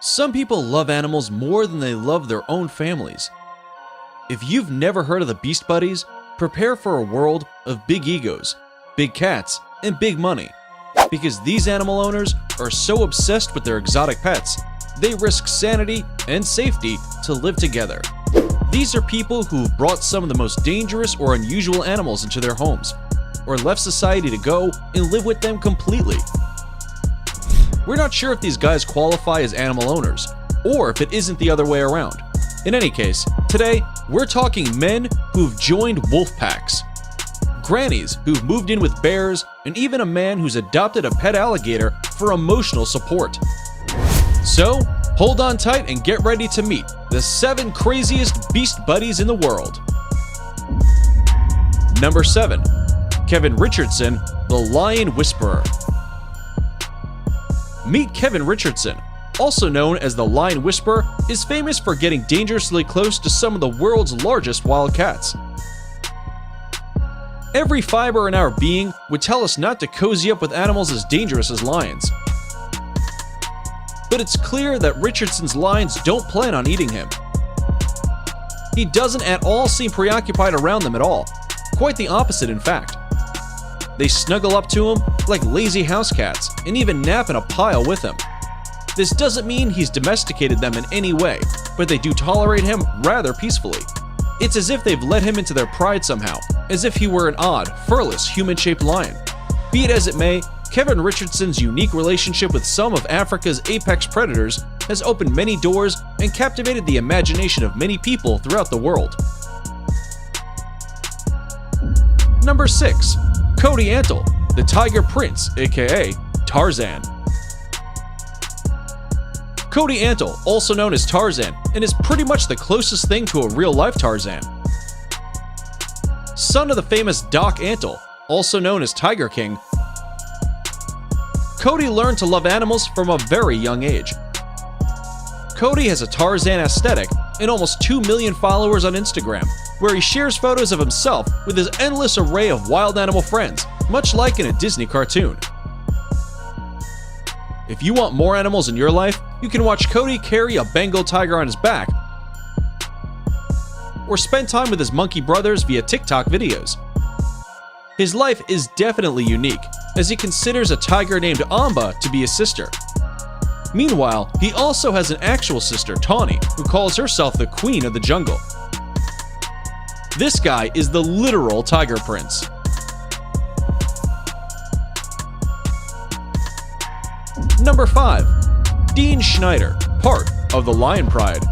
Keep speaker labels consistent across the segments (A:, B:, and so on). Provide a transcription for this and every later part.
A: Some people love animals more than they love their own families. If you've never heard of the Beast Buddies, prepare for a world of big egos, big cats, and big money. Because these animal owners are so obsessed with their exotic pets, they risk sanity and safety to live together. These are people who've brought some of the most dangerous or unusual animals into their homes, or left society to go and live with them completely. We're not sure if these guys qualify as animal owners, or if it isn't the other way around. In any case, today, we're talking men who've joined wolf packs, grannies who've moved in with bears, and even a man who's adopted a pet alligator for emotional support. So, hold on tight and get ready to meet the 7 craziest beast buddies in the world. Number 7. Kevin Richardson, the Lion Whisperer. Meet Kevin Richardson, also known as the Lion Whisperer, is famous for getting dangerously close to some of the world's largest wild cats. Every fiber in our being would tell us not to cozy up with animals as dangerous as lions. But it's clear that Richardson's lions don't plan on eating him. He doesn't at all seem preoccupied around them at all. Quite the opposite, in fact. They snuggle up to him like lazy house cats and even nap in a pile with him. This doesn't mean he's domesticated them in any way, but they do tolerate him rather peacefully. It's as if they've let him into their pride somehow, as if he were an odd, furless, human-shaped lion. Be it as it may, Kevin Richardson's unique relationship with some of Africa's apex predators has opened many doors and captivated the imagination of many people throughout the world. Number 6. Cody Antle, the Tiger Prince, aka Tarzan. Cody Antle, also known as Tarzan, and is pretty much the closest thing to a real-life Tarzan. Son of the famous Doc Antle, also known as Tiger King, Cody learned to love animals from a very young age. Cody has a Tarzan aesthetic and almost 2 million followers on Instagram, where he shares photos of himself with his endless array of wild animal friends, much like in a Disney cartoon. If you want more animals in your life, you can watch Cody carry a Bengal tiger on his back, or spend time with his monkey brothers via TikTok videos. His life is definitely unique, as he considers a tiger named Amba to be his sister. Meanwhile, he also has an actual sister, Tawny, who calls herself the Queen of the Jungle. This guy is the literal Tiger Prince. Number 5. Dean Schneider, part of the Lion Pride.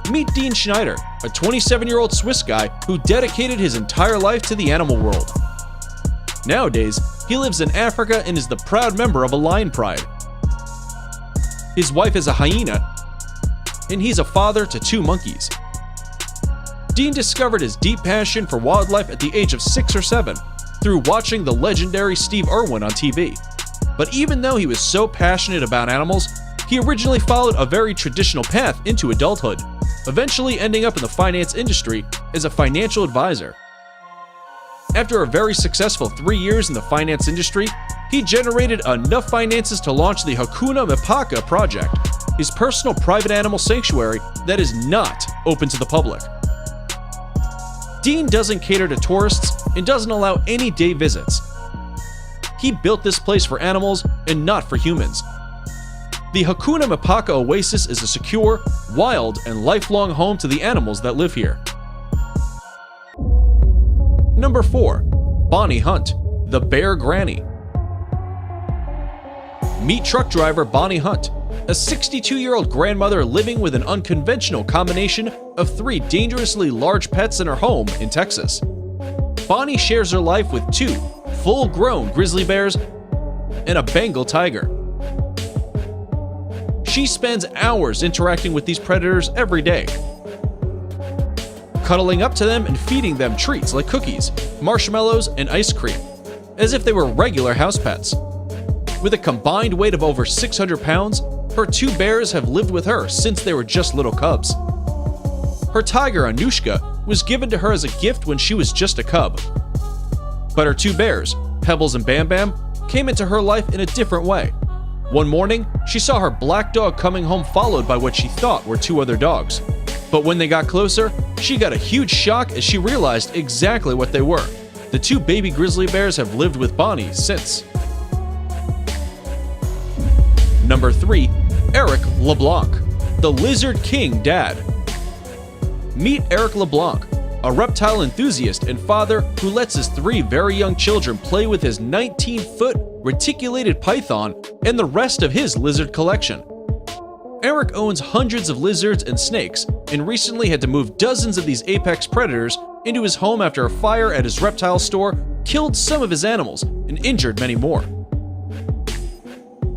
A: Meet Dean Schneider, a 27-year-old Swiss guy who dedicated his entire life to the animal world. Nowadays, he lives in Africa and is the proud member of a Lion Pride. His wife is a hyena, and he's a father to 2 monkeys. Dean discovered his deep passion for wildlife at the age of 6 or 7 through watching the legendary Steve Irwin on TV. But even though he was so passionate about animals, he originally followed a very traditional path into adulthood, eventually ending up in the finance industry as a financial advisor. After a very successful 3 years in the finance industry, he generated enough finances to launch the Hakuna Mipaka project, his personal private animal sanctuary that is not open to the public. Dean doesn't cater to tourists and doesn't allow any day visits. He built this place for animals and not for humans. The Hakuna Mipaka Oasis is a secure, wild, and lifelong home to the animals that live here. Number 4. Bonnie Hunt, the Bear Granny. Meet truck driver Bonnie Hunt, a 62-year-old grandmother living with an unconventional combination of 3 dangerously large pets in her home in Texas. Bonnie shares her life with 2 full-grown grizzly bears and a Bengal tiger. She spends hours interacting with these predators every day, cuddling up to them and feeding them treats like cookies, marshmallows, and ice cream, as if they were regular house pets. With a combined weight of over 600 pounds, her 2 bears have lived with her since they were just little cubs. Her tiger, Anushka, was given to her as a gift when she was just a cub. But her 2 bears, Pebbles and Bam Bam, came into her life in a different way. One morning, she saw her black dog coming home followed by what she thought were two other dogs. But when they got closer, she got a huge shock as she realized exactly what they were. The two baby grizzly bears have lived with Bonnie since. Number 3. Eric LeBlanc, the Lizard King Dad. Meet Eric LeBlanc, a reptile enthusiast and father who lets his 3 very young children play with his 19-foot reticulated python and the rest of his lizard collection. Eric owns hundreds of lizards and snakes and recently had to move dozens of these apex predators into his home after a fire at his reptile store killed some of his animals and injured many more.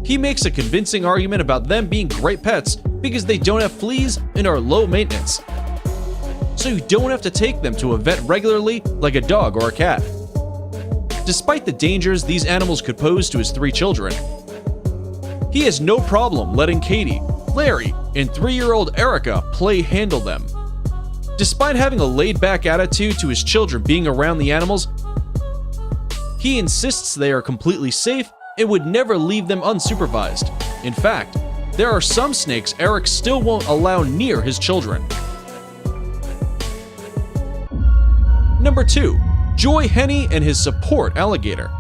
A: He makes a convincing argument about them being great pets because they don't have fleas and are low maintenance, so you don't have to take them to a vet regularly like a dog or a cat. Despite the dangers these animals could pose to his 3 children, he has no problem letting Katie, Larry, and 3-year-old Erica handle them. Despite having a laid-back attitude to his children being around the animals, he insists they are completely safe and would never leave them unsupervised. In fact, there are some snakes Eric still won't allow near his children. Number 2. Joy Henney and his support alligator.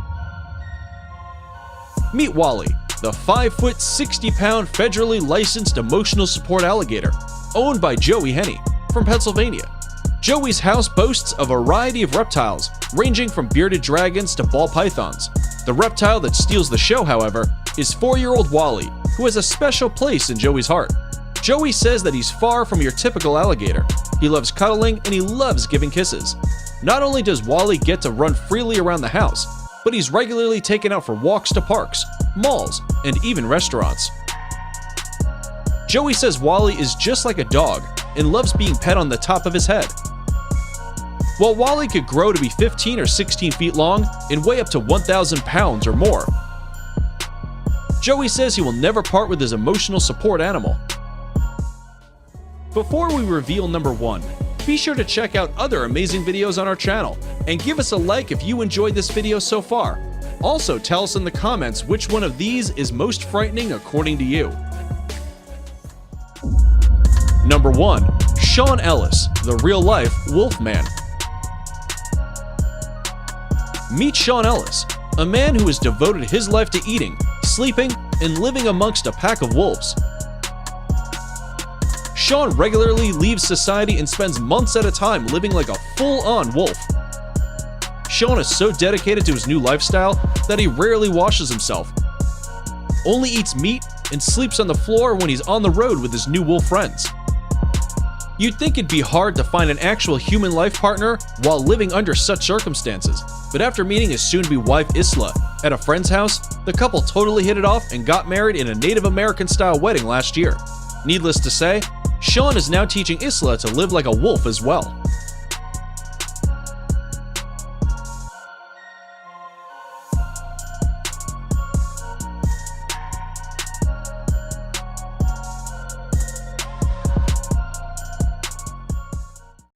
A: Meet Wally, the 5-foot, 60-pound federally licensed emotional support alligator, owned by Joey Henney from Pennsylvania. Joey's house boasts a variety of reptiles, ranging from bearded dragons to ball pythons. The reptile that steals the show, however, is 4-year-old Wally, who has a special place in Joey's heart. Joey says that he's far from your typical alligator. He loves cuddling and he loves giving kisses. Not only does Wally get to run freely around the house, but he's regularly taken out for walks to parks, malls, and even restaurants. Joey says Wally is just like a dog and loves being pet on the top of his head. While Wally could grow to be 15 or 16 feet long and weigh up to 1,000 pounds or more, Joey says he will never part with his emotional support animal. Before we reveal number 1, be sure to check out other amazing videos on our channel and give us a like if you enjoyed this video so far. Also, tell us in the comments which one of these is most frightening according to you. Number 1. Sean Ellis, the real-life Wolfman. Meet Sean Ellis, a man who has devoted his life to eating, sleeping, and living amongst a pack of wolves. Sean regularly leaves society and spends months at a time living like a full-on wolf. Sean is so dedicated to his new lifestyle that he rarely washes himself, only eats meat, and sleeps on the floor when he's on the road with his new wolf friends. You'd think it'd be hard to find an actual human life partner while living under such circumstances, but after meeting his soon-to-be wife Isla at a friend's house, the couple totally hit it off and got married in a Native American-style wedding last year. Needless to say, Sean is now teaching Isla to live like a wolf as well.